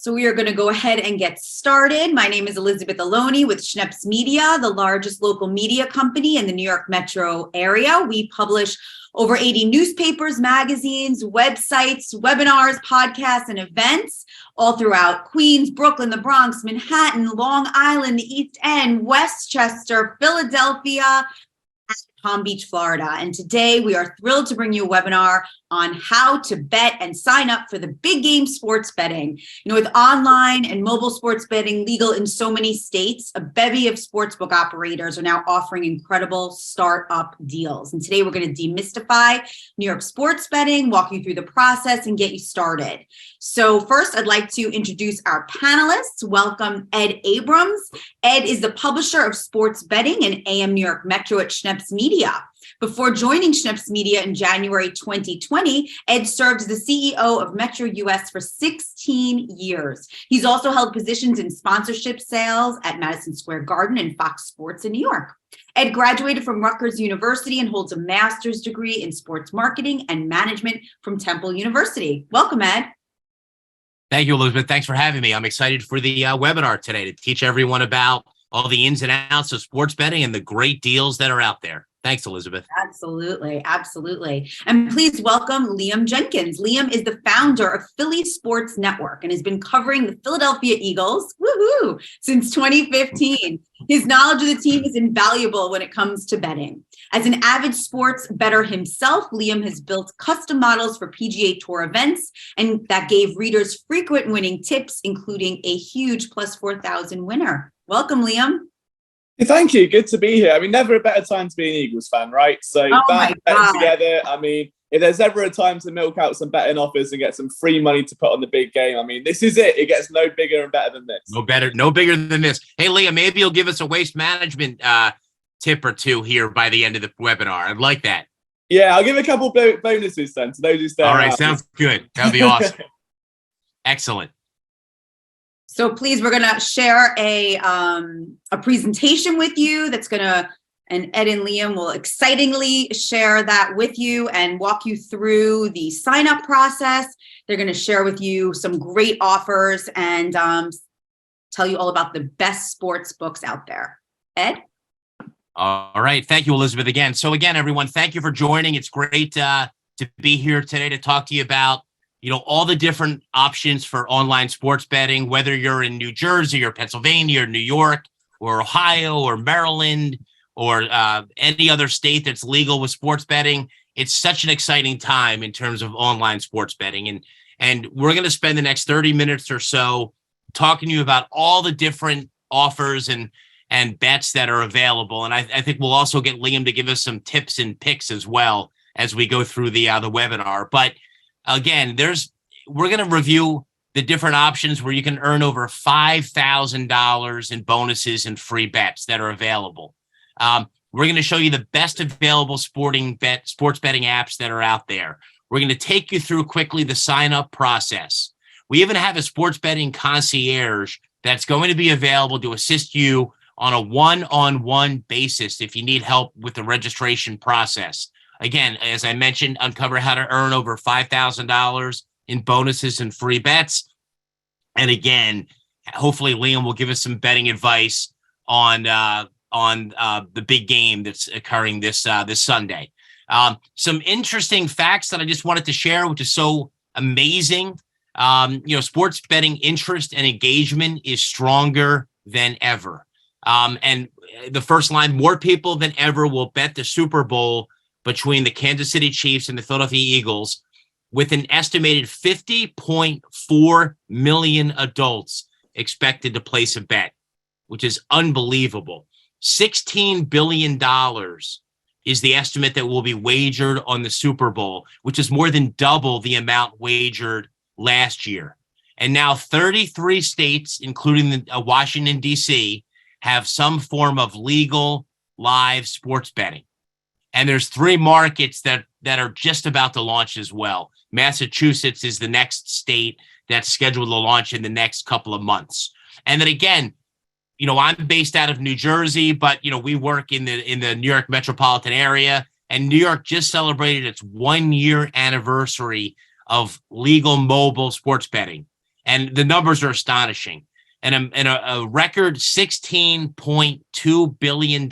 So we are going to go ahead and get started. My name is Elizabeth Aloni with Schneps Media, the largest local media company in the New York metro area. We publish over 80 newspapers, magazines, websites, webinars, podcasts, and events all throughout Queens, Brooklyn, the Bronx, Manhattan, Long Island, the East End, Westchester, Philadelphia, and Palm Beach, Florida. And today we are thrilled to bring you a webinar on how to bet and sign up for the big game sports betting. With online and mobile sports betting legal in so many states, a bevy of sportsbook operators are now offering incredible startup deals. And today we're going to demystify New York sports betting, walk you through the process, and get you started. So first, I'd like to introduce our panelists. Welcome Ed Abrams. Ed is the publisher of sports betting and amNYMetro at Schneps Media. Before joining Schneps Media in January 2020, Ed served as the CEO of Metro US for 16 years. He's also held positions in sponsorship sales at Madison Square Garden and Fox Sports in New York. Ed graduated from Rutgers University and holds a master's degree in sports marketing and management from Temple University. Welcome, Ed. Thank you, Elizabeth. Thanks for having me. I'm excited for the webinar today to teach everyone about all the ins and outs of sports betting and the great deals that are out there. Thanks, Elizabeth. Absolutely. Absolutely. And please welcome Liam Jenkins. Liam is the founder of Philly Sports Network and has been covering the Philadelphia Eagles since 2015. His knowledge of the team is invaluable when it comes to betting. As an avid sports bettor himself, Liam has built custom models for PGA Tour events and that gave readers frequent winning tips, including a huge plus 4,000 winner. Welcome, Liam. Thank you. Good to be here. Never a better time to be an Eagles fan, right? So betting together. If there's ever a time to milk out some betting offers and get some free money to put on the big game, this is it. It gets no bigger and better than this. No bigger than this. Hey, Leah, maybe you'll give us a waste management tip or two here by the end of the webinar. I'd like that. Yeah, I'll give a couple bonuses then to those who stay. All right, sounds good. That'd be awesome. Excellent. So please, we're going to share a presentation with you and Ed and Liam will excitingly share that with you and walk you through the sign-up process. They're going to share with you some great offers and tell you all about the best sports books out there. Ed? All right. Thank you, Elizabeth, again. So again, everyone, thank you for joining. It's great to be here today to talk to you about all the different options for online sports betting, whether you're in New Jersey or Pennsylvania or New York or Ohio or Maryland or any other state that's legal with sports betting. It's such an exciting time in terms of online sports betting. And we're going to spend the next 30 minutes or so talking to you about all the different offers and bets that are available. And I think we'll also get Liam to give us some tips and picks as well as we go through the webinar. But again, we're going to review the different options where you can earn over $5,000 in bonuses and free bets that are available. We're going to show you the best available sports betting apps that are out there. We're going to take you through quickly the sign-up process. We even have a sports betting concierge that's going to be available to assist you on a one-on-one basis if you need help with the registration process. Again, as I mentioned, uncover how to earn over $5,000 in bonuses and free bets. And again, hopefully Liam will give us some betting advice on the big game that's occurring this Sunday. Some interesting facts that I just wanted to share, which is so amazing. Sports betting interest and engagement is stronger than ever. And the first line, more people than ever will bet the Super Bowl between the Kansas City Chiefs and the Philadelphia Eagles, with an estimated 50.4 million adults expected to place a bet, which is unbelievable. $16 billion is the estimate that will be wagered on the Super Bowl, which is more than double the amount wagered last year. And now 33 states, including Washington, D.C., have some form of legal live sports betting. And there's 3 markets that are just about to launch as well. Massachusetts is the next state that's scheduled to launch in the next couple of months. And then again, I'm based out of New Jersey, but we work in the New York metropolitan area, and New York just celebrated its 1-year anniversary of legal mobile sports betting. And the numbers are astonishing. And a record $16.2 billion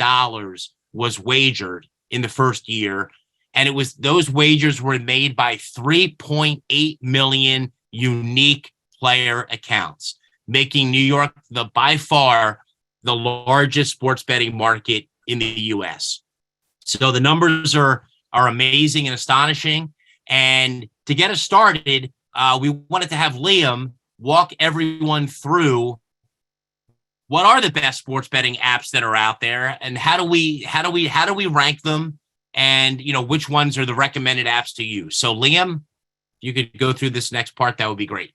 was wagered in the first year. And those wagers were made by 3.8 million unique player accounts, making New York by far the largest sports betting market in the US. So the numbers are amazing and astonishing. And to get us started, we wanted to have Liam walk everyone through what are the best sports betting apps that are out there, and how do we rank them, and which ones are the recommended apps to use. So Liam, if you could go through this next part, that would be great.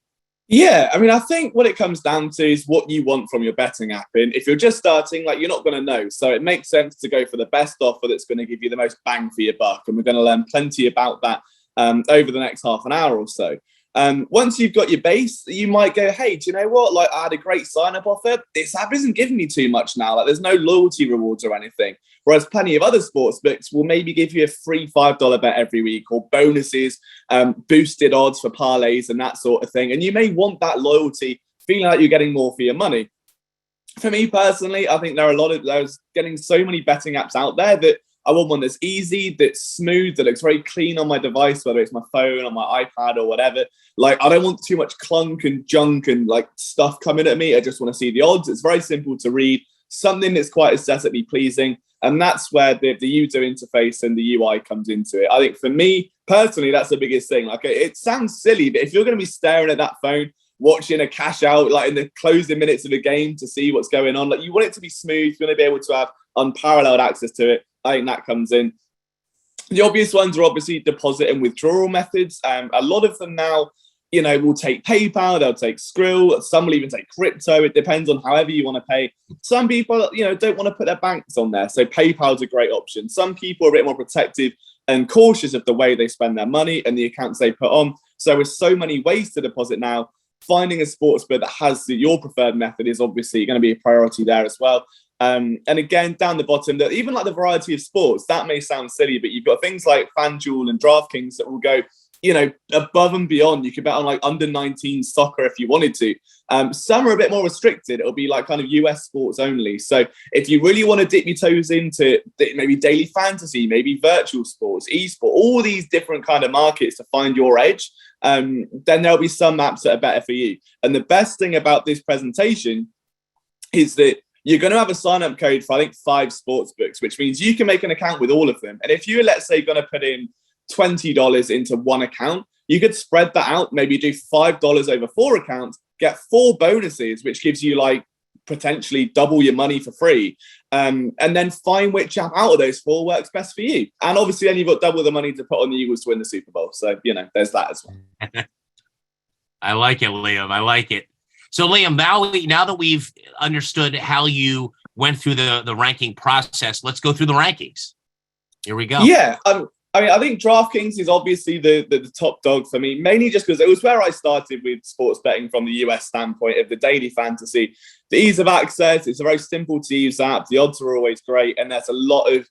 Yeah, I mean, I think what it comes down to is what you want from your betting app. And if you're just starting, you're not going to know. So it makes sense to go for the best offer that's going to give you the most bang for your buck. And we're going to learn plenty about that over the next half an hour or so. Once you've got your base, you might go, hey, do you know what? I had a great sign-up offer. This app isn't giving me too much now. There's no loyalty rewards or anything. Whereas plenty of other sports books will maybe give you a free $5 bet every week, or bonuses, boosted odds for parlays and that sort of thing. And you may want that loyalty, feeling like you're getting more for your money. For me personally, I think there's getting so many betting apps out there that I want one that's easy, that's smooth, that looks very clean on my device, whether it's my phone or my iPad or whatever. I don't want too much clunk and junk and stuff coming at me. I just want to see the odds. It's very simple to read, something that's quite aesthetically pleasing. And that's where the user interface and the UI comes into it. I think for me personally, that's the biggest thing. It sounds silly, but if you're going to be staring at that phone, watching a cash out, in the closing minutes of the game to see what's going on, you want it to be smooth. You want to be able to have unparalleled access to it. I think that comes in. The obvious ones are obviously deposit and withdrawal methods. A lot of them now, will take PayPal, they'll take Skrill, some will even take crypto. It depends on however you want to pay. Some people, don't want to put their banks on there. So PayPal's a great option. Some people are a bit more protective and cautious of the way they spend their money and the accounts they put on. So with so many ways to deposit now, finding a sportsbook that has your preferred method is obviously going to be a priority there as well. And again, down the bottom, that even the variety of sports, that may sound silly, but you've got things like Fanduel and Draftkings that will go, above and beyond. You could bet on under 19 soccer if you wanted to. Some are a bit more restricted. It'll be kind of US sports only. So if you really want to dip your toes into maybe daily fantasy, maybe virtual sports, esport, all these different kind of markets to find your edge, then there'll be some apps that are better for you. And the best thing about this presentation is that you're going to have a sign-up code for, I think, 5 sports books, which means you can make an account with all of them. And if you're, let's say, going to put in $20 into one account, you could spread that out, maybe do $5 over 4 accounts, get 4 bonuses, which gives you potentially double your money for free. And then find which app out of those 4 works best for you. And obviously then you've got double the money to put on the Eagles to win the Super Bowl. So, there's that as well. I like it, Liam. I like it. So Liam, now that we've understood how you went through the ranking process, let's go through the rankings. Here we go. Yeah. I think DraftKings is obviously the top dog for me, mainly just because it was where I started with sports betting from the US standpoint of the daily fantasy. The ease of access, it's a very simple to use app. The odds are always great. And there's a lot of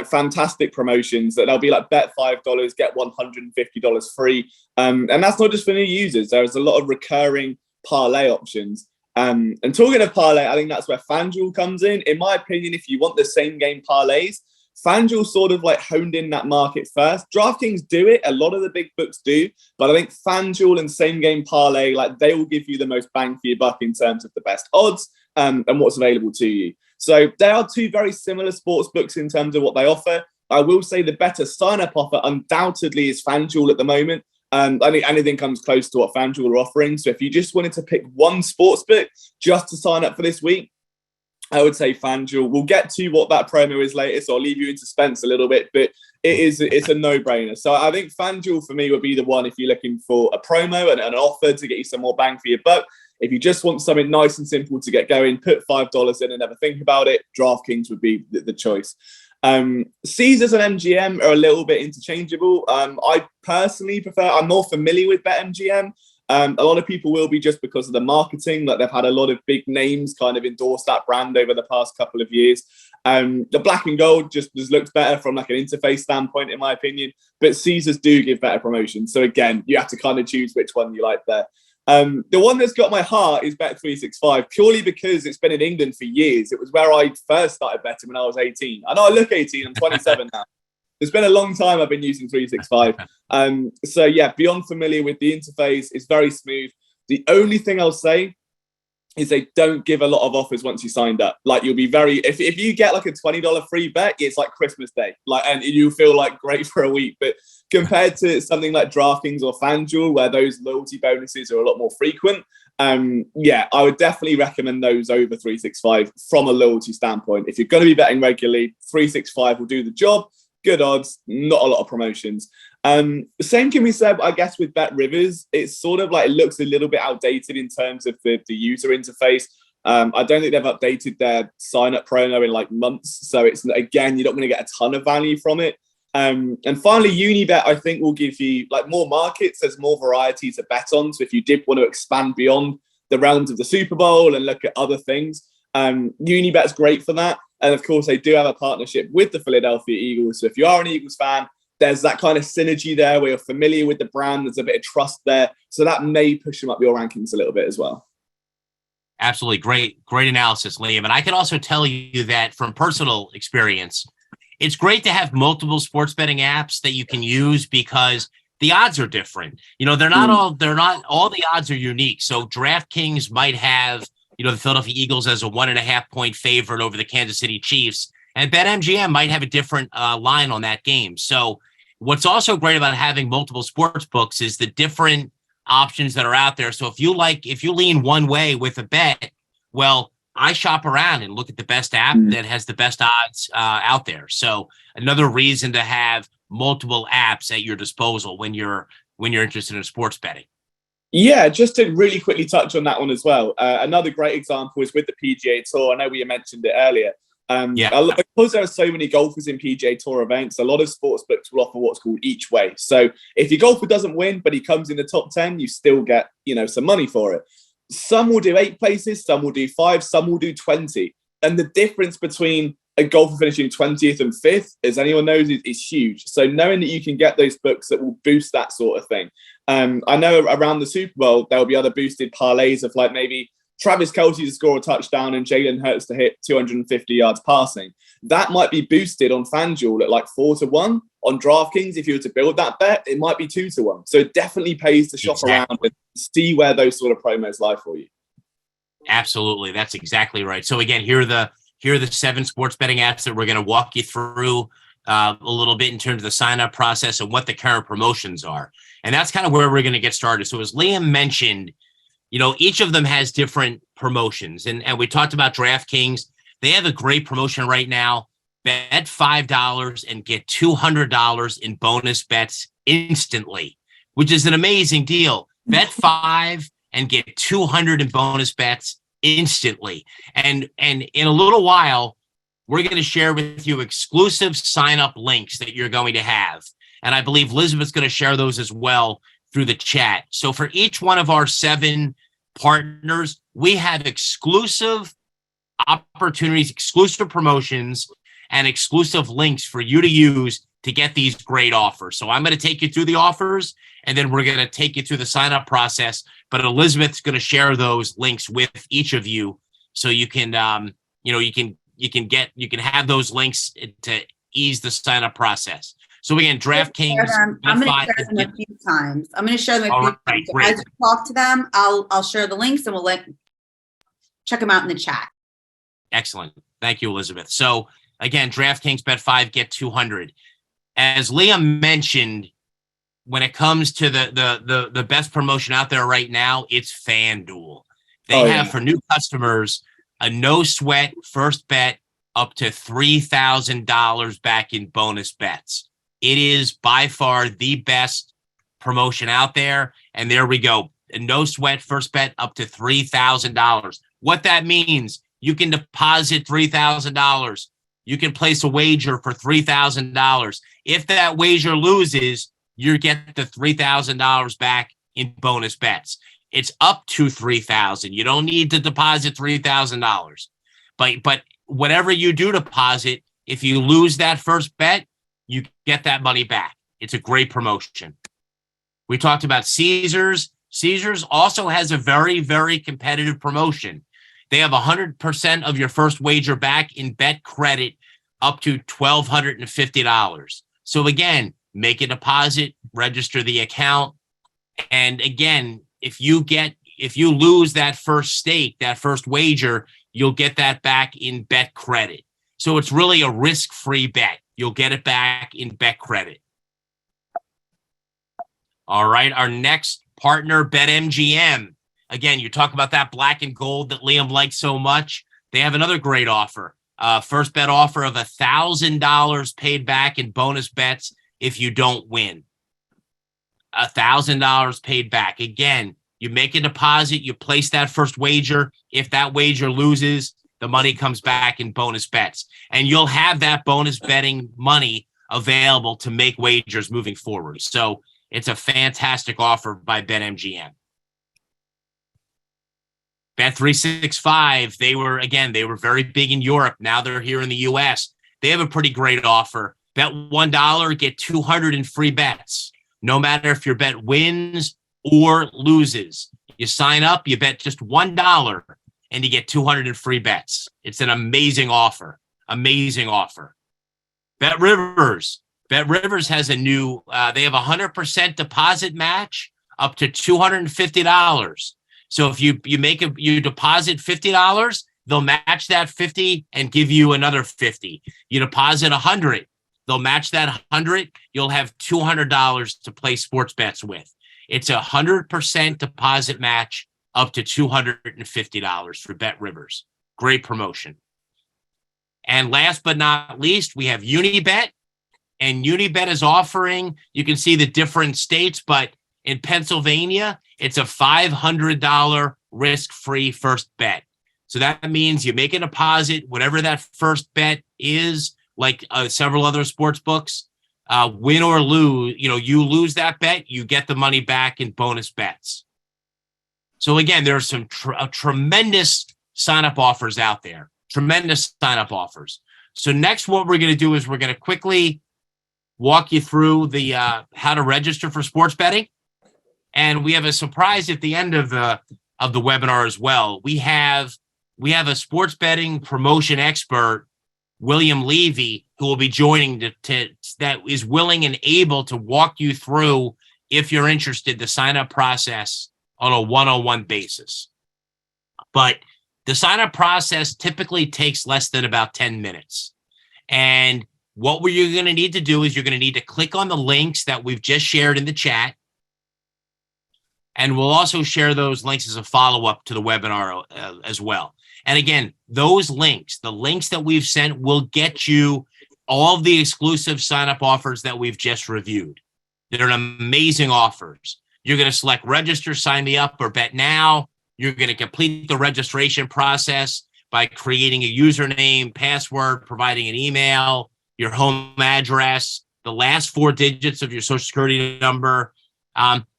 fantastic promotions that they'll be bet $5, get $150 free. And that's not just for new users. There's a lot of recurring parlay options. And talking of parlay, I think that's where Fanduel comes in. In my opinion, if you want the same game parlays, Fanduel sort of honed in that market first. DraftKings do it. A lot of the big books do. But I think Fanduel and same game parlay, they will give you the most bang for your buck in terms of the best odds and what's available to you. So they are 2 very similar sports books in terms of what they offer. I will say the better sign-up offer undoubtedly is Fanduel at the moment. I think anything comes close to what Fanduel are offering. So if you just wanted to pick one sports book just to sign up for this week, I would say Fanduel. We'll get to what that promo is later, so I'll leave you in suspense a little bit, but it's a no-brainer. So I think Fanduel for me would be the one if you're looking for a promo and an offer to get you some more bang for your buck. If you just want something nice and simple to get going, put $5 in and never think about it, DraftKings would be the choice. Caesars and MGM are a little bit interchangeable. I personally I'm more familiar with BetMGM. A lot of people will be just because of the marketing, they've had a lot of big names kind of endorse that brand over the past couple of years. The black and gold just looks better from an interface standpoint, in my opinion, but Caesars do give better promotions. So again, you have to kind of choose which one you like there. The one that's got my heart is Bet365, purely because it's been in England for years. It was where I first started betting when I was 18. I know I look 18, I'm 27 now. It's been a long time I've been using 365. So yeah, beyond familiar with the interface, it's very smooth. The only thing I'll say is they don't give a lot of offers once you signed up. Like, you'll be very, if you get like a $20 free bet, it's like Christmas Day. Like, and you feel like great for a week. But compared to something like Draftkings or Fanduel, where those loyalty bonuses are a lot more frequent, yeah, I would definitely recommend those over 365 from a loyalty standpoint. If you're going to be betting regularly, 365 will do the job. Good odds, not a lot of promotions. The same can be said, I guess, with Bet Rivers. It's sort of like, it looks a little bit outdated in terms of the user interface. I don't think they've updated their sign-up promo in like months. So it's, again, you're not going to get a ton of value from it. And finally, Unibet, I think, will give you like more markets. There's more variety to bet on. So if you did want to expand beyond the realms of the Super Bowl and look at other things, Unibet's great for that. And of course, they do have a partnership with the Philadelphia Eagles. So if you are an Eagles fan, there's that kind of synergy there where you're familiar with the brand. There's a bit of trust there. So that may push them up your rankings a little bit as well. Absolutely. Great analysis, Liam. And I can also tell you that from personal experience, it's great to have multiple sports betting apps that you can use because the odds are different. You know, they're not all the odds are unique. So DraftKings might have, you know, the Philadelphia Eagles as a 1.5 point favorite over the Kansas City Chiefs, and BetMGM might have a different line on that game. So what's also great about having multiple sports books is the different options that are out there. So if you lean one way with a bet, well, I shop around and look at the best app that has the best odds out there. So another reason to have multiple apps at your disposal when you're interested in sports betting. Yeah, just to really quickly touch on that one as well. Another great example is with the PGA Tour. I know we mentioned it earlier. Because there are so many golfers in PGA Tour events, a lot of sports books will offer what's called each way. So if your golfer doesn't win, but he comes in the top 10, you still get, you know, some money for it. Some will do 8 places, some will do 5, some will do 20. And the difference between a golfer finishing 20th and 5th, as anyone knows, is huge. So knowing that you can get those books that will boost that sort of thing. I know around the Super Bowl, there'll be other boosted parlays of like maybe Travis Kelce to score a touchdown and Jalen Hurts to hit 250 yards passing. That might be boosted on FanDuel at like 4-1. On DraftKings, if you were to build that bet, it might be 2-1. So it definitely pays to shop around and see where those sort of promos lie for you. Absolutely. That's exactly right. So again, here are the 7 sports betting apps that we're going to walk you through a little bit in terms of the sign-up process and what the current promotions are. And that's kind of where we're going to get started. So as Liam mentioned, you know, each of them has different promotions. And we talked about DraftKings. They have a great promotion right now. Bet $5 and get $200 in bonus bets instantly, which is an amazing deal. Bet 5 and get 200 in bonus bets instantly. And in a little while, we're going to share with you exclusive sign-up links that you're going to have. And I believe Elizabeth's going to share those as well through the chat. So for each one of our 7 partners, we have exclusive opportunities, exclusive promotions, and exclusive links for you to use to get these great offers. So I'm going to take you through the offers, and then we're going to take you through the sign-up process. But Elizabeth's going to share those links with each of you, so you can, you can have those links to ease the sign-up process. So again, DraftKings. I'm going to share them a few times. I'm going to share them a few times. So as you talk to them, I'll share the links and we'll check them out in the chat. Excellent. Thank you, Elizabeth. So again, DraftKings, bet 5, get 200. As Liam mentioned, when it comes to the best promotion out there right now, it's FanDuel. They have for new customers a no sweat first bet up to $3,000 back in bonus bets. It is by far the best promotion out there. And there we go. A no sweat first bet up to $3,000. What that means, you can deposit $3,000. You can place a wager for $3,000. If that wager loses, you get the $3,000 back in bonus bets. It's up to $3,000. You don't need to deposit $3,000. But whatever you do deposit, if you lose that first bet, you get that money back. It's a great promotion. We talked about Caesars. Caesars also has a very, very competitive promotion. They have 100% of your first wager back in bet credit up to $1,250. So again, make a deposit, register the account. And again, if you lose that first stake, that first wager, you'll get that back in bet credit. So it's really a risk-free bet. You'll get it back in bet credit. All right, our next partner, BetMGM. Again, you talk about that black and gold that Liam likes so much. They have another great offer. First bet offer of $1,000 paid back in bonus bets if you don't win. $1,000 paid back. Again, you make a deposit, you place that first wager. If that wager loses, the money comes back in bonus bets. And you'll have that bonus betting money available to make wagers moving forward. So it's a fantastic offer by BetMGM. Bet365, they were very big in Europe. Now they're here in the US. They have a pretty great offer. Bet $1, get 200 in free bets. No matter if your bet wins or loses. You sign up, you bet just $1, and you get 200 in free bets. It's an amazing offer. Amazing offer. Bet Rivers has a new, they have a 100% deposit match up to $250. So if you deposit $50, they'll match that 50 and give you another 50. You deposit 100, they'll match that 100. You'll have $200 to play sports bets with. It's a 100% deposit match up to $250 for Bet Rivers. Great promotion. And last but not least, we have Unibet. And Unibet is offering, you can see the different states, but in Pennsylvania, it's a $500 risk-free first bet. So that means you make a deposit, whatever that first bet is, like several other sports books, win or lose, you lose that bet, you get the money back in bonus bets. So again, there's some tremendous sign-up offers out there. Tremendous sign-up offers. So next, what we're going to do is we're going to quickly walk you through the how to register for sports betting. And we have a surprise at the end of the webinar as well. We have a sports betting promotion expert, William Levy, who will be joining that is willing and able to walk you through, if you're interested, the sign-up process on a one-on-one basis. But the sign-up process typically takes less than about 10 minutes. And what you're going to need to do is you're going to need to click on the links that we've just shared in the chat. And we'll also share those links as a follow-up to the webinar as well. And again, those links, the links that we've sent, will get you all of the exclusive sign-up offers that we've just reviewed. They're amazing offers. You're going to select register, sign me up, or bet now. You're going to complete the registration process by creating a username, password, providing an email, your home address, the last 4 digits of your social security number.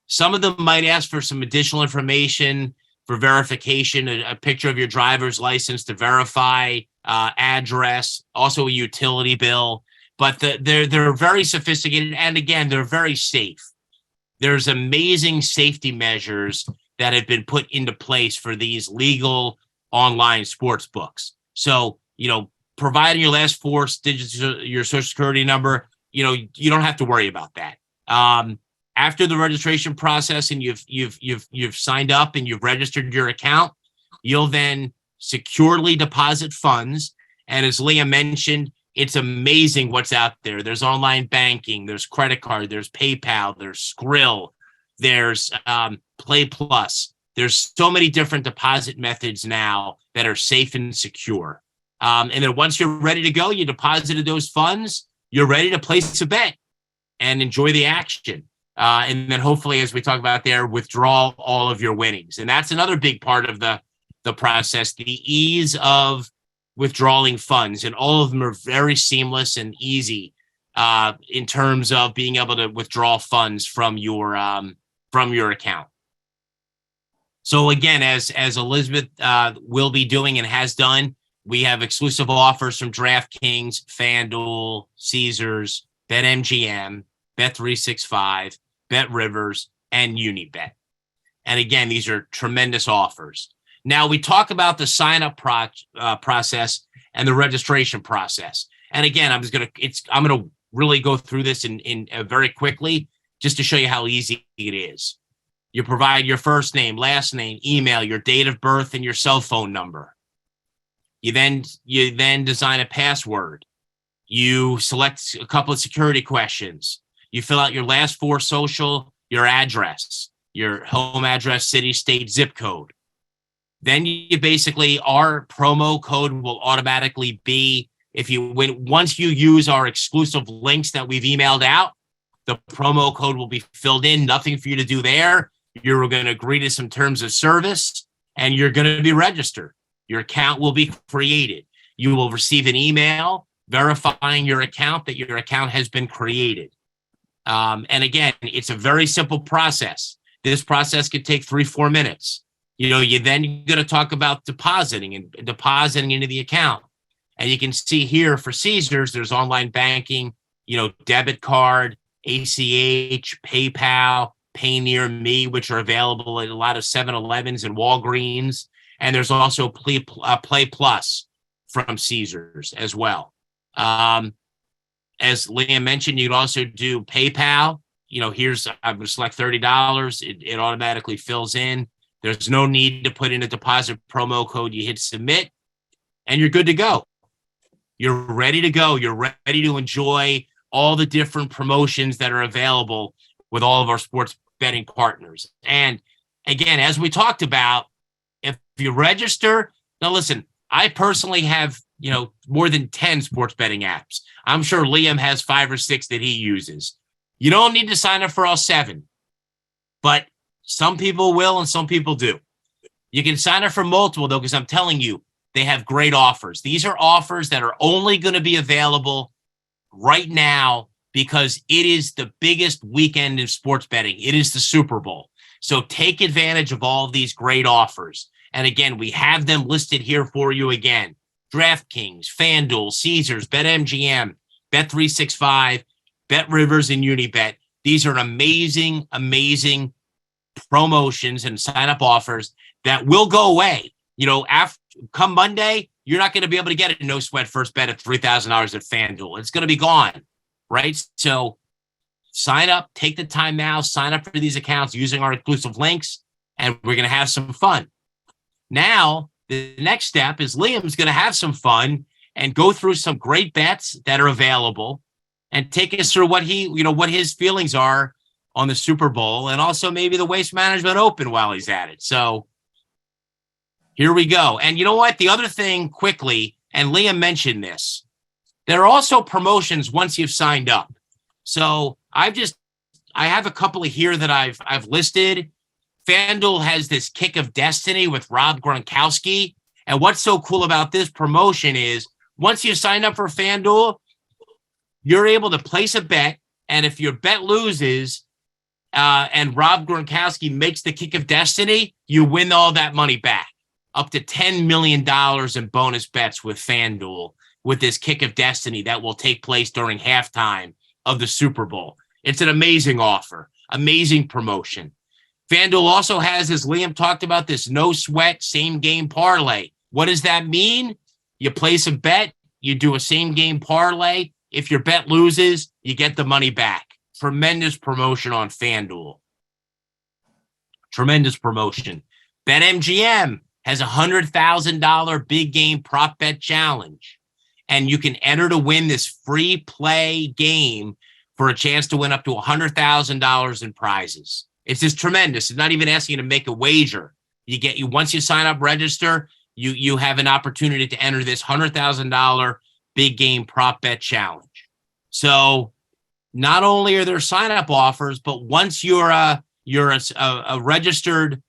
Some of them might ask for some additional information for verification, a picture of your driver's license to verify address, also a utility bill. But they're very sophisticated, and again, they're very safe. There's amazing safety measures that have been put into place for these legal online sports books. So, providing your last 4 digits of your social security number, you don't have to worry about that. After the registration process and you've signed up and you've registered your account, you'll then securely deposit funds. And as Liam mentioned, it's amazing what's out there. There's online banking, there's credit card, there's PayPal, there's Skrill, there's Play Plus. There's so many different deposit methods now that are safe and secure. And then once you're ready to go, you deposited those funds, you're ready to place a bet and enjoy the action. And then hopefully, as we talk about there, withdraw all of your winnings. And that's another big part of the process, the ease of withdrawing funds. And all of them are very seamless and easy in terms of being able to withdraw funds from your account. So again, as Elizabeth will be doing and has done, we have exclusive offers from Draftkings, Fanduel, Caesars, BetMGM, Bet365, Bet Rivers, and Unibet. And again, these are tremendous offers. Now we talk about the sign-up process and the registration process. And again, I'm gonna really go through this in very quickly, just to show you how easy it is. You provide your first name, last name, email, your date of birth, and your cell phone number. You then design a password. You select a couple of security questions. You fill out your last 4 social, your address, your home address, city, state, zip code. Then you basically, our promo code will automatically be, once you use our exclusive links that we've emailed out, the promo code will be filled in. Nothing for you to do there. You're going to agree to some terms of service, and you're going to be registered. Your account will be created. You will receive an email verifying your account, that your account has been created. And again, it's a very simple process. This process could take 3-4 minutes. You're going to talk about depositing into the account. And you can see here for Caesars, there's online banking, debit card, ACH, PayPal, Pay Near Me, which are available at a lot of 7-Elevens and Walgreens. And there's also Play Plus from Caesars as well. As Liam mentioned, you can also do PayPal. I'm going to select $30. It automatically fills in. There's no need to put in a deposit promo code. You hit submit and you're good to go. You're ready to go. You're ready to enjoy all the different promotions that are available with all of our sports betting partners. And again, as we talked about, if you register, now listen, I personally have, more than 10 sports betting apps. I'm sure Liam has 5 or 6 that he uses. You don't need to sign up for all 7, but some people will and some people do. You can sign up for multiple, though, because I'm telling you, they have great offers. These are offers that are only going to be available right now because it is the biggest weekend in sports betting. It is the Super Bowl. So take advantage of all of these great offers. And again, we have them listed here for you again. Draftkings, Fanduel, Caesars, BetMGM, Bet365, BetRivers, and Unibet. These are amazing, amazing promotions and sign-up offers that will go away. Come Monday, you're not going to be able to get a no-sweat first bet at $3,000 at Fanduel. It's going to be gone, right? So sign up, take the time now, sign up for these accounts using our exclusive links, and we're going to have some fun. Now, the next step is Liam's going to have some fun and go through some great bets that are available and take us through what his feelings are on the Super Bowl and also maybe the Waste Management Open while he's at it. So here we go. And you know what? The other thing quickly, and Liam mentioned this, there are also promotions once you've signed up. So I have a couple of here that I've listed. FanDuel has this Kick of Destiny with Rob Gronkowski. And what's so cool about this promotion is once you sign up for FanDuel, you're able to place a bet. And if your bet loses and Rob Gronkowski makes the Kick of Destiny, you win all that money back. Up to $10 million in bonus bets with FanDuel with this Kick of Destiny that will take place during halftime of the Super Bowl. It's an amazing offer, amazing promotion. FanDuel also has, as Liam talked about, this no sweat same game parlay. What does that mean? You place a bet, you do a same game parlay. If your bet loses, you get the money back. Tremendous promotion on FanDuel. Tremendous promotion. BetMGM has a $100,000 big game prop bet challenge. And you can enter to win this free play game for a chance to win up to $100,000 in prizes. It's just tremendous. It's not even asking you to make a wager. Once you sign up, register, you have an opportunity to enter this $100,000 big game prop bet challenge. So not only are there sign up offers, but once you're a registered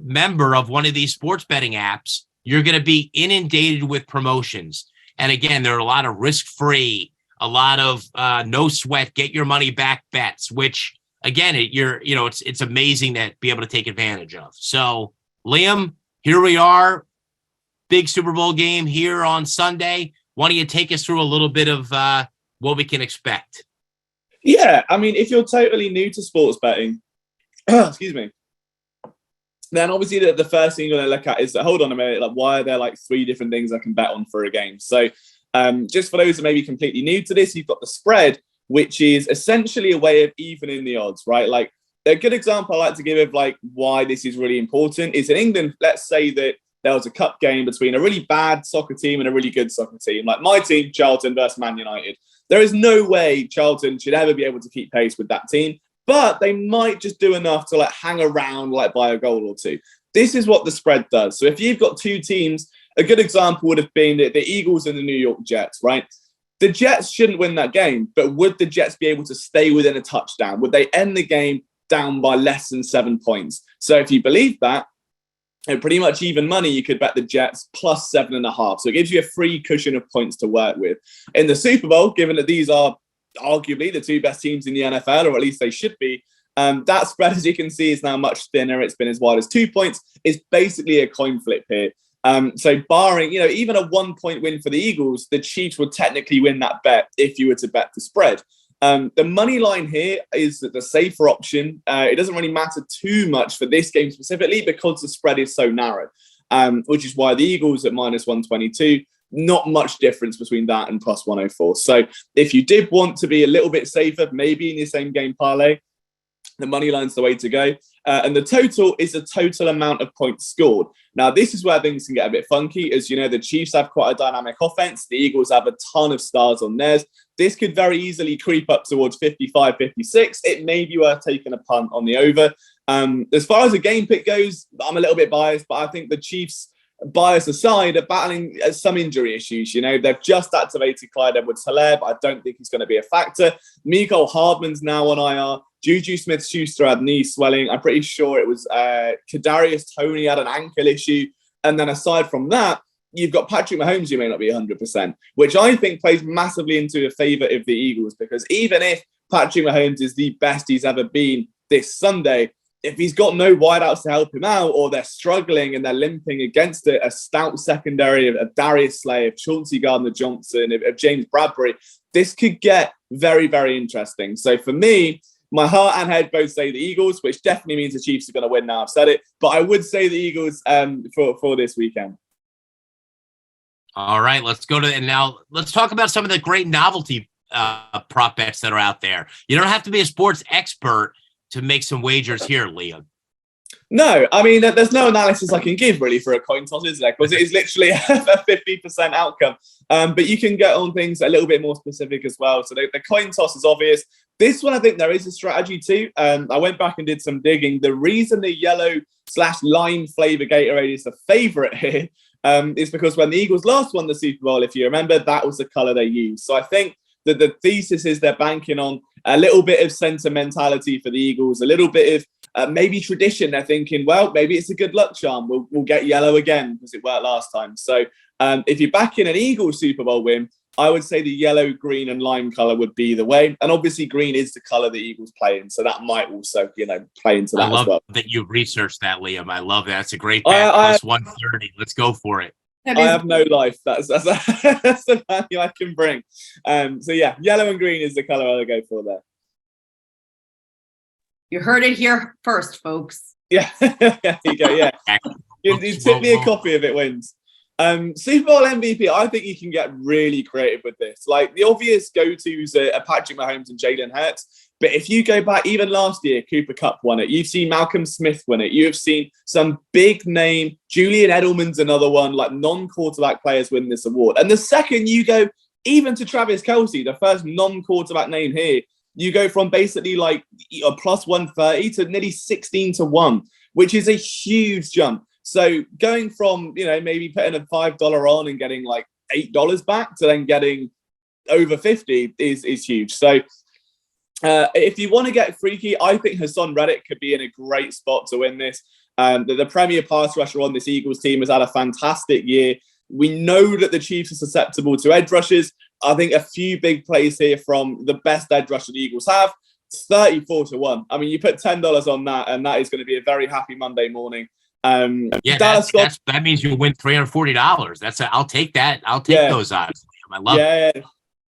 member of one of these sports betting apps, you're going to be inundated with promotions. And again, there are a lot of risk-free, a lot of no sweat, get your money back bets, which again, it's amazing to be able to take advantage of. So, Liam, here we are, big Super Bowl game here on Sunday. Why don't you take us through a little bit of what we can expect? Yeah, I mean, if you're totally new to sports betting, excuse me, then obviously the first thing you're going to look at is that, hold on a minute, like why are there like 3 different things I can bet on for a game? So just for those who may be completely new to this, you've got the spread, which is essentially a way of evening the odds, right? Like a good example I like to give of like why this is really important is in England, let's say that there was a cup game between a really bad soccer team and a really good soccer team. Like my team, Charlton versus Man United. There is no way Charlton should ever be able to keep pace with that team, but they might just do enough to like hang around like by a goal or two. This is what the spread does. So if you've got 2 teams, a good example would have been the Eagles and the New York Jets, right? The Jets shouldn't win that game, but would the Jets be able to stay within a touchdown? Would they end the game down by less than 7 points? So if you believe that, and pretty much even money, you could bet the Jets plus 7.5. So it gives you a free cushion of points to work with. In the Super Bowl, given that these are arguably the 2 best teams in the NFL, or at least they should be, that spread, as you can see, is now much thinner. It's been as wide as 2 points. It's basically a coin flip here. So barring, even a 1 point win for the Eagles, the Chiefs would technically win that bet if you were to bet the spread. The money line here is the safer option. It doesn't really matter too much for this game specifically because the spread is so narrow, which is why the Eagles at minus 122, not much difference between that and plus 104. So if you did want to be a little bit safer, maybe in your same game parlay, the money line's the way to go. And the total is the total amount of points scored. Now, this is where things can get a bit funky. As you know, the Chiefs have quite a dynamic offense. The Eagles have a ton of stars on theirs. This could very easily creep up towards 55, 56. It may be worth taking a punt on the over. As far as the game pick goes, I'm a little bit biased, but I think the Chiefs, bias aside, are battling some injury issues. They've just activated Clyde Edwards-Helaire, but I don't think he's going to be a factor. Mecole Hardman's now on IR. Juju Smith-Schuster had knee swelling. I'm pretty sure it was Kadarius Toney had an ankle issue. And then aside from that, you've got Patrick Mahomes who may not be 100%, which I think plays massively into the favour of the Eagles, because even if Patrick Mahomes is the best he's ever been this Sunday, if he's got no wideouts to help him out, or they're struggling and they're limping against it, a stout secondary of Darius Slay, of Chauncey Gardner-Johnson, of James Bradbury, this could get very, very interesting. So for me, my heart and head both say the Eagles, which definitely means the Chiefs are going to win now. I've said it, but I would say the Eagles for this weekend. All right, let's go to and now let's talk about some of the great novelty prop bets that are out there. You don't have to be a sports expert to make some wagers here, Liam. No, I mean, there's no analysis I can give really for a coin toss, is there? Because it is literally a 50% outcome. But you can get on things a little bit more specific as well. So the coin toss is obvious. This one, I think there is a strategy too. I went back and did some digging. The reason the yellow/lime flavor Gatorade is the favorite here is because when the Eagles last won the Super Bowl, if you remember, that was the color they used. So I think that the thesis is they're banking on a little bit of sentimentality for the Eagles, a little bit of maybe tradition. They're thinking, well, maybe it's a good luck charm. We'll get yellow again because it worked last time. So if you're backing an Eagles Super Bowl win, I would say the yellow, green, and lime color would be the way. And obviously, green is the color the Eagles play in, so that might also, play into that as well. I love that you researched that, Liam. I love that. It's a great bet. Plus 130. Let's go for it. I have no life. That's the value I can bring. So yeah, yellow and green is the color I'll go for there. You heard it here first, folks. Yeah, there you go. Yeah, you tip me a copy if it wins. Super Bowl MVP, I think you can get really creative with this. Like the obvious go-tos are Patrick Mahomes and Jalen Hurts. But if you go back, even last year, Cooper Kupp won it. You've seen Malcolm Smith win it. You have seen some big name, Julian Edelman's another one, like non-quarterback players win this award. And the second you go even to Travis Kelce, the first non-quarterback name here, you go from basically like a plus 130 to nearly 16-1, which is a huge jump. So going from, maybe putting a $5 on and getting like $8 back to then getting over 50 is huge. So if you want to get freaky, I think Hassan Reddick could be in a great spot to win this. The premier pass rusher on this Eagles team has had a fantastic year. We know that the Chiefs are susceptible to edge rushers. I think a few big plays here from the best edge rusher the Eagles have. It's 34-1. I mean, you put $10 on that, and that is going to be a very happy Monday morning. That means you win $340. I'll take that. I'll take those odds. I love it.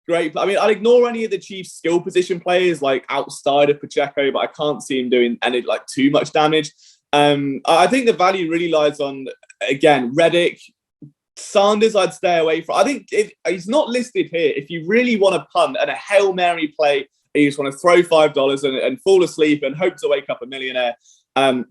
Great. I mean, I'd ignore any of the Chiefs' skill position players like outside of Pacheco, but I can't see him doing any too much damage. I think the value really lies on, again, Reddick. Sanders, I'd stay away from. I think if he's not listed here, if you really want to punt and a Hail Mary play, and you just want to throw $5 and fall asleep and hope to wake up a millionaire,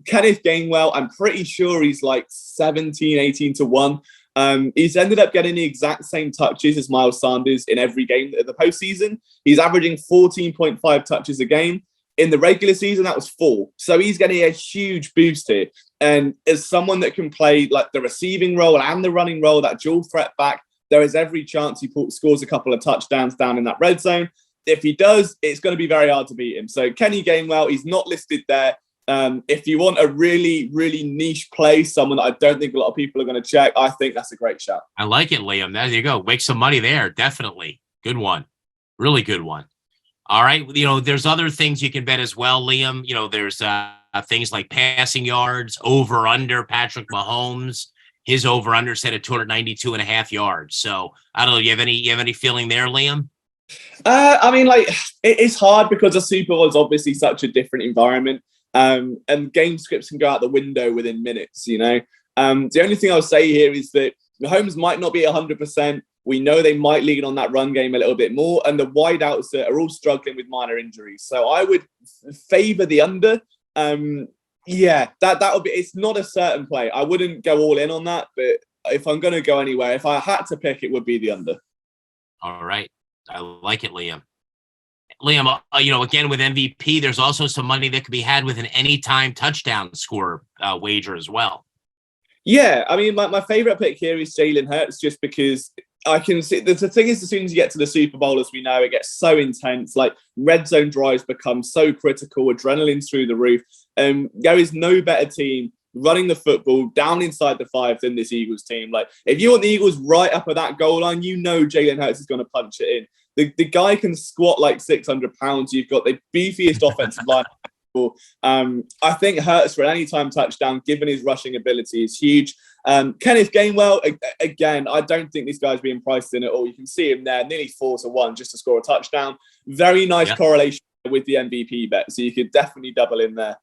Kenneth Gainwell, I'm pretty sure he's like 17, 18 to 1. He's ended up getting the exact same touches as Miles Sanders in every game of the postseason. He's averaging 14.5 touches a game. In the regular season, that was 4. So he's getting a huge boost here. And as someone that can play like the receiving role and the running role, that dual threat back, there is every chance he scores a couple of touchdowns down in that red zone. If he does, it's going to be very hard to beat him. So Kenny Gainwell, he's not listed there. If you want a really, really niche play, someone that I don't think a lot of people are going to check, I think that's a great shout. I like it, Liam. There you go. Make some money there. Definitely. Good one. Really good one. All right. There's other things you can bet as well, Liam. There's things like passing yards, over under Patrick Mahomes. His over under set at 292.5 yards. So I don't know. You have any feeling there, Liam? It's hard because the Super Bowl is obviously such a different environment. And game scripts can go out the window within minutes, The only thing I'll say here is that Mahomes might not be 100%. We know they might lean on that run game a little bit more, and the wideouts are all struggling with minor injuries. So I would favor the under. That would be. It's not a certain play. I wouldn't go all in on that, but if I'm going to go anywhere, if I had to pick, it would be the under. All right, I like it, Liam. Liam, again with MVP, there's also some money that could be had with an anytime touchdown score wager as well. Yeah, my favorite pick here is Jalen Hurts, just because I can see the thing is, as soon as you get to the Super Bowl, as we know, it gets so intense. Like red zone drives become so critical, adrenaline's through the roof. There is no better team running the football down inside the 5 than this Eagles team. Like if you want the Eagles right up at that goal line, Jalen Hurts is going to punch it in. The guy can squat like 600 pounds. You've got the beefiest offensive line. I think Hurts for an anytime touchdown, given his rushing ability, is huge. Kenneth Gainwell, again, I don't think this guy's being priced in at all. You can see him there, nearly 4 to 1 just to score a touchdown. Very nice correlation with the MVP bet, so you could definitely double in there.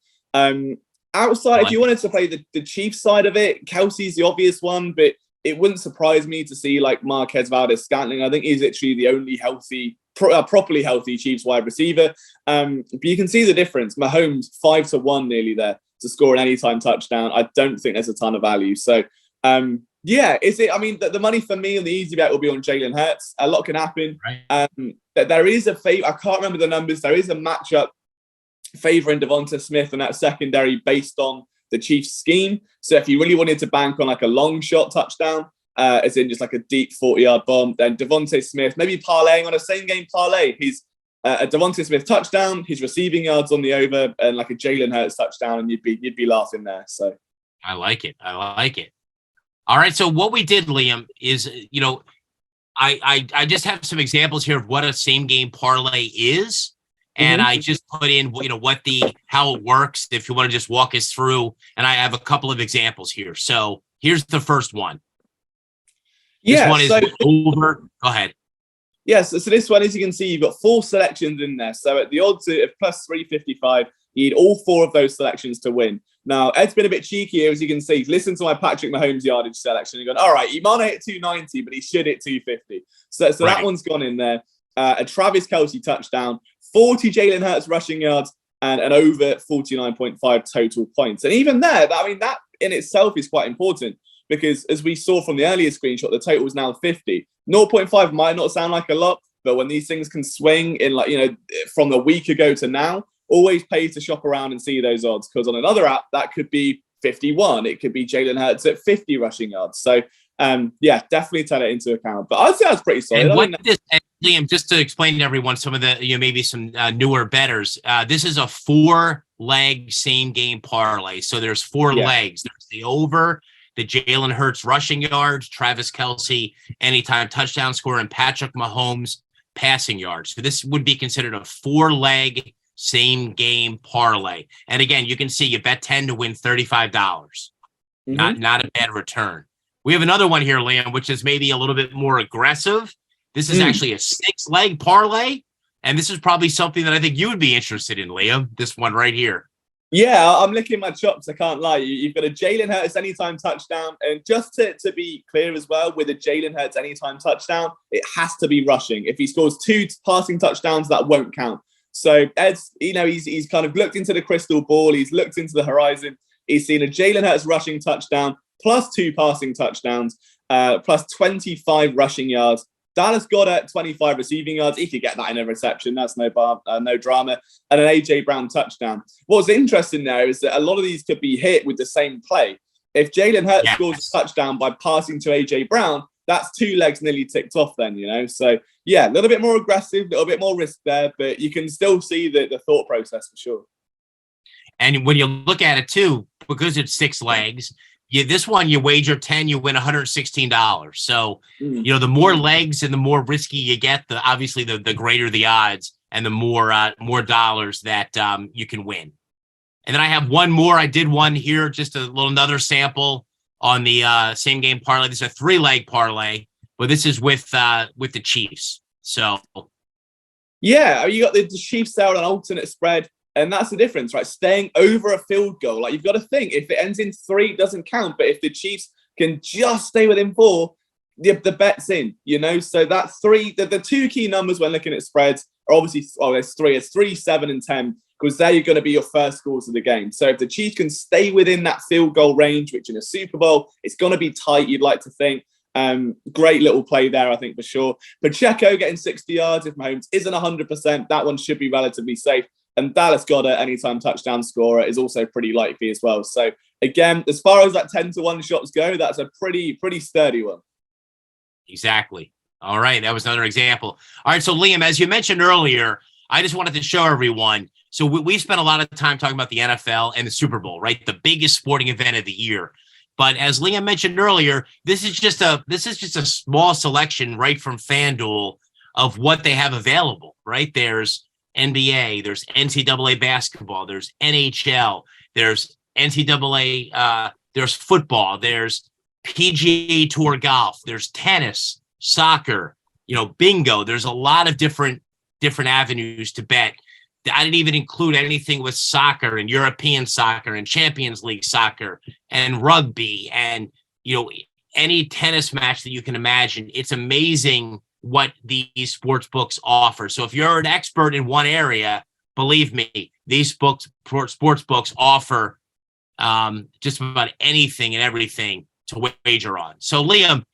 Outside, if you wanted to play the Chiefs side of it, Kelsey's the obvious one, but it wouldn't surprise me to see like Marquez Valdes-Scantling. I think he's literally the only properly healthy Chiefs wide receiver. But you can see the difference. Mahomes 5 to 1 nearly there to score an anytime touchdown. I don't think there's a ton of value. So is it? The money for me on the easy bet will be on Jalen Hurts. A lot can happen. Right. There is a favor. I can't remember the numbers. There is a matchup favoring Devonta Smith and that secondary based on the Chiefs scheme. So if you really wanted to bank on like a long shot touchdown, as in just like a deep 40-yard bomb, then Devonta Smith, maybe parlaying on a same game parlay. He's a Devonta Smith touchdown, his receiving yards on the over, and like a Jalen Hurts touchdown, and you'd be laughing there. So I like it. All right. So what we did, Liam, is I just have some examples here of what a same game parlay is. And I just put in, how it works. If you want to just walk us through, and I have a couple of examples here. So here's the first one. This one is over. Go ahead. Yes. So this one, as you can see, you've got 4 selections in there. So at the odds of plus 355, you need all 4 of those selections to win. Now, Ed's been a bit cheeky here, as you can see. He's listened to my Patrick Mahomes yardage selection and gone, all right, he might not hit 290, but he should hit 250. So right. That one's gone in there. A Travis Kelce touchdown, 40 Jalen Hurts rushing yards, and an over 49.5 total points. And even there, that in itself is quite important, because as we saw from the earlier screenshot, the total is now 50. 0.5 might not sound like a lot, but when these things can swing in from a week ago to now, always pays to shop around and see those odds, because on another app, that could be 51. It could be Jalen Hurts at 50 rushing yards. So definitely take it into account. But I'd say that's pretty solid. And Liam, just to explain to everyone some of the, maybe some newer bettors, this is a 4-leg same game parlay. So there's 4 legs. There's the over, the Jalen Hurts rushing yards, Travis Kelce anytime touchdown score, and Patrick Mahomes passing yards. So this would be considered a 4-leg same game parlay. And again, you can see you bet 10 to win $35. Not a bad return. We have another one here, Liam, which is maybe a little bit more aggressive. This is actually a 6-leg parlay, and this is probably something that I think you would be interested in, Liam. This one right here. Yeah, I'm licking my chops. I can't lie. You've got a Jalen Hurts anytime touchdown. And just to be clear as well, with a Jalen Hurts anytime touchdown, it has to be rushing. If he scores 2 passing touchdowns, that won't count. So Ed's, he's kind of looked into the crystal ball. He's looked into the horizon. He's seen a Jalen Hurts rushing touchdown plus 2 passing touchdowns, plus 25 rushing yards. Dallas got at 25 receiving yards. He could get that in a reception. That's no drama. And an AJ Brown touchdown. What's interesting there is that a lot of these could be hit with the same play. If Jalen Hurts scores a touchdown by passing to AJ Brown, that's 2 legs nearly ticked off then, So, yeah, a little bit more aggressive, a little bit more risk there, but you can still see the thought process for sure. And when you look at it, too, because it's 6 legs, this one, you wager 10, you win $116. So, the more legs and the more risky you get, obviously the greater the odds and the more dollars that you can win. And then I have one more. I did one here, just another sample on the same game parlay. This is a 3-leg parlay, but this is with the Chiefs. So, yeah, you got the Chiefs out on alternate spread. And that's the difference, right? Staying over a field goal. Like, you've got to think, if it ends in 3, it doesn't count. But if the Chiefs can just stay within 4, the bet's in, So that's 3. The 2 key numbers when looking at spreads are obviously, there's 3. It's 3, 7, and 10, because they're going to be your first scores of the game. So if the Chiefs can stay within that field goal range, which in a Super Bowl, it's going to be tight, you'd like to think. Great little play there, I think, for sure. Pacheco getting 60 yards. If Mahomes isn't 100%, that one should be relatively safe. And Dallas Goedert, anytime touchdown scorer, is also pretty likely as well. So, again, as far as that 10-1 shots go, that's a pretty sturdy one. Exactly. All right. That was another example. All right. So, Liam, as you mentioned earlier, I just wanted to show everyone. So, we spent a lot of time talking about the NFL and the Super Bowl, right? The biggest sporting event of the year. But as Liam mentioned earlier, this is just a small selection right from Fanduel of what they have available, right? There's NBA, there's NCAA basketball, there's NHL, there's NCAA, there's football, there's PGA Tour golf, there's tennis, soccer, bingo. There's a lot of different avenues to bet. I didn't even include anything with soccer and European soccer and Champions League soccer and rugby and, any tennis match that you can imagine. It's amazing what these sports books offer. So if you're an expert in one area, believe me, these sports books offer just about anything and everything to wager on. So Liam,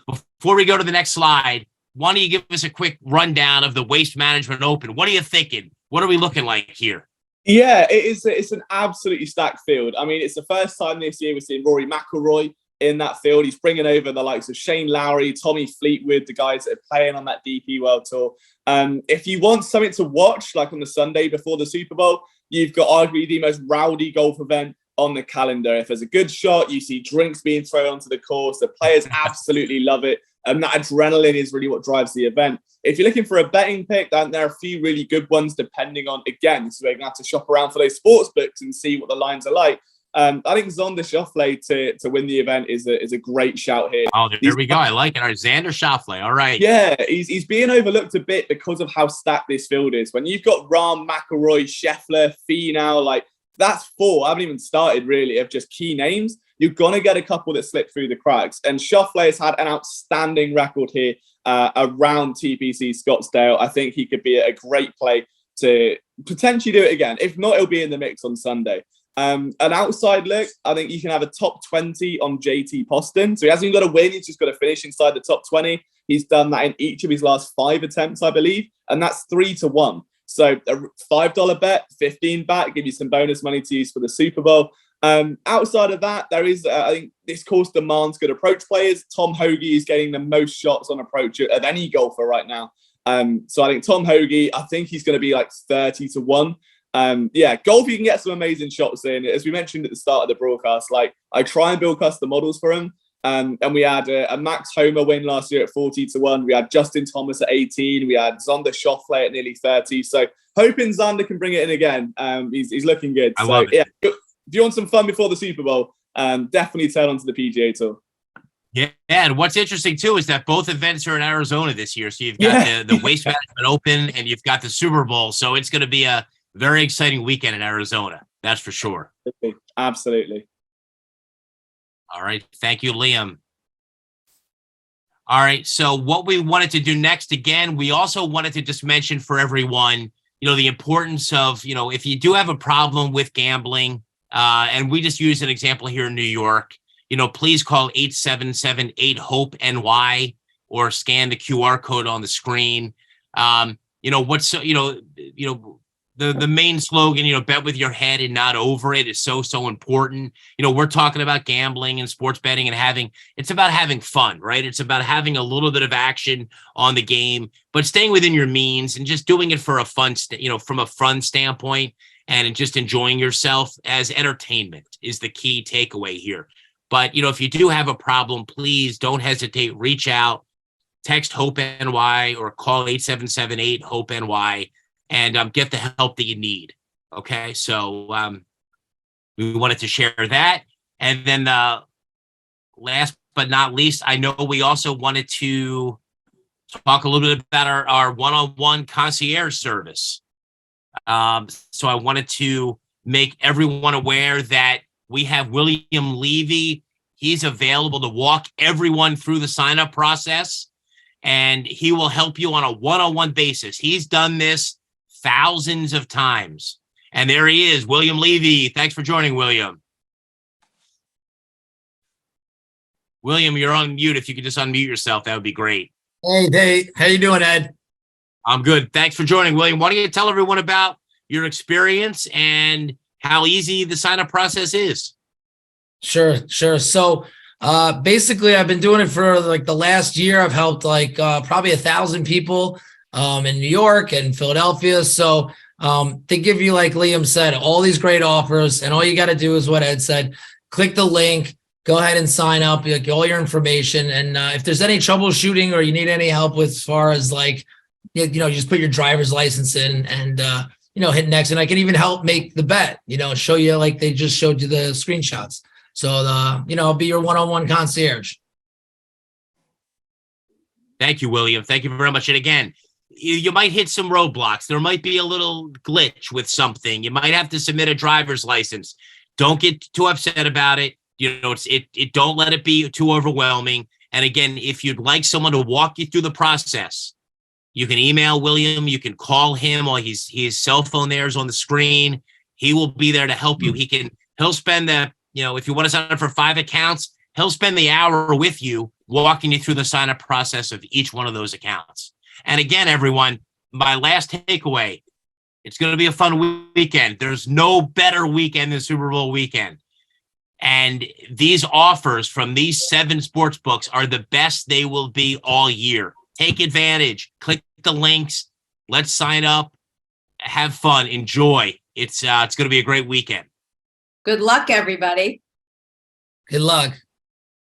before we go to the next slide, why don't you give us a quick rundown of the Waste Management Open? What are you thinking? What are we looking like here? Yeah, it's an absolutely stacked field. I mean, it's the first time this year we're seeing Rory McIlroy in that field. He's bringing over the likes of Shane Lowry, Tommy Fleetwood, the guys that are playing on that DP World Tour. If you want something to watch, like on the Sunday before the Super Bowl, you've got arguably the most rowdy golf event on the calendar. If there's a good shot, you see drinks being thrown onto the course. The players absolutely love it. And that adrenaline is really what drives the event. If you're looking for a betting pick, then there are a few really good ones depending on, again, so we're going to have to shop around for those sports books and see what the lines are like. I think Xander Schauffele to win the event is a great shout here. Oh, there we go. I like it. All right, Xander Schauffele. All right. Yeah, he's being overlooked a bit because of how stacked this field is. When you've got Rahm, McIlroy, Scheffler, Finau, that's 4. I haven't even started really of just key names. You're going to get a couple that slip through the cracks. And Schauffele has had an outstanding record here around TPC Scottsdale. I think he could be a great play to potentially do it again. If not, he'll be in the mix on Sunday. An outside look, I think you can have a top 20 on JT Poston. So he hasn't even got to win. He's just got to finish inside the top 20. He's done that in each of his last 5 attempts, I believe. And that's 3-1. So a $5 bet, 15 back, give you some bonus money to use for the Super Bowl. Outside of that, there is, I think this course demands good approach players. Tom Hoge is getting the most shots on approach of any golfer right now. So I think Tom Hoge, I think he's going to be 30-1. Golf, you can get some amazing shots in. As we mentioned at the start of the broadcast, I try and build custom models for him. And we had a Max Homer win last year at 40-1. We had Justin Thomas at 18. We had Xander Schauffele at nearly 30. So hoping Xander can bring it in again. He's looking good. I love it. Yeah, if you want some fun before the Super Bowl, definitely turn on to the PGA Tour. Yeah, and what's interesting too is that both events are in Arizona this year. So you've got the Waste Management Open and you've got the Super Bowl. So it's going to be a very exciting weekend in Arizona. That's for sure. Absolutely. All right. Thank you, Liam. All right. So what we wanted to do next, again, we also wanted to just mention for everyone, the importance of, if you do have a problem with gambling, and we just use an example here in New York, please call 877-8-HOPE-NY or scan the QR code on the screen. The main slogan, bet with your head and not over it is so important. We're talking about gambling and sports betting and it's about having fun, right? It's about having a little bit of action on the game, but staying within your means and just doing it for a fun, from a fun standpoint and just enjoying yourself as entertainment is the key takeaway here. But, if you do have a problem, please don't hesitate, reach out, text HOPE-NY or call 877-8-HOPE-NY. And get the help that you need. Okay, so we wanted to share that. And then last but not least, I know we also wanted to talk a little bit about our one-on-one concierge service. So I wanted to make everyone aware that we have William Levy. He's available to walk everyone through the sign-up process, and he will help you on a one-on-one basis. He's done this thousands of times. And there he is, William Levy. Thanks for joining, William. William, you're on mute. If you could just unmute yourself, that would be great. Hey, how you doing, Ed? I'm good. Thanks for joining, William. Why don't you tell everyone about your experience and how easy the sign-up process is? Sure. So basically, I've been doing it for like the last year. I've helped probably 1,000 people in New York and Philadelphia. So they give you, like Liam said, all these great offers, and all you got to do is what Ed said: click the link, go ahead and sign up, get all your information. And if there's any troubleshooting or you need any help with as far as you just put your driver's license in and hit next, and I can even help make the bet. Show you like they just showed you the screenshots. So I'll be your one-on-one concierge. Thank you, William. Thank you very much. And again, you might hit some roadblocks. There might be a little glitch with something. You might have to submit a driver's license. Don't get too upset about it. Don't let it be too overwhelming. And again, if you'd like someone to walk you through the process, you can email William. You can call him, or his cell phone there is on the screen. He will be there to help you. He'll spend if you want to sign up for 5 accounts, he'll spend the hour with you walking you through the sign-up process of each one of those accounts. And again, everyone, my last takeaway, it's going to be a fun weekend. There's no better weekend than Super Bowl weekend. And these offers from these 7 sports books are the best they will be all year. Take advantage. Click the links. Let's sign up. Have fun. Enjoy. It's going to be a great weekend. Good luck, everybody. Good luck.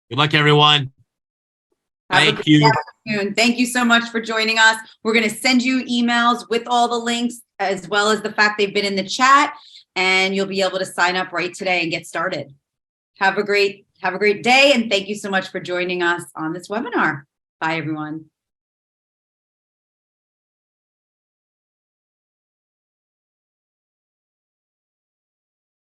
Good luck, everyone. Thank you. Afternoon. Thank you so much for joining us. We're going to send you emails with all the links, as well as the fact they've been in the chat, and you'll be able to sign up right today and get started. Have a great day, and thank you so much for joining us on this webinar. Bye, everyone.